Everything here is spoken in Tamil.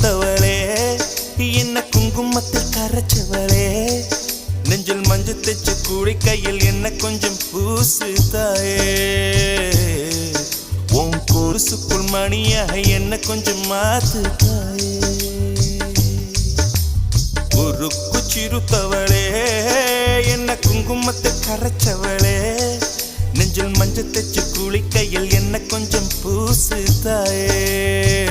சிறுத்தவளே என்ன குங்குமத்தில் கரைச்சவளே நெஞ்சில் மஞ்சள் தைச்சு கூடி கையில் என்ன கொஞ்சம் பூசு தாயே உன் கொலுசுக்குள் மணியாக என்ன கொஞ்சம் மாத்து தாயே உருக்கு சிறுத்தவளே என்ன குங்குமத்தை கரைச்சவளே நெஞ்சில் மஞ்சள் தைச்சு குளிக்கையில் என்ன கொஞ்சம் பூசு தாயே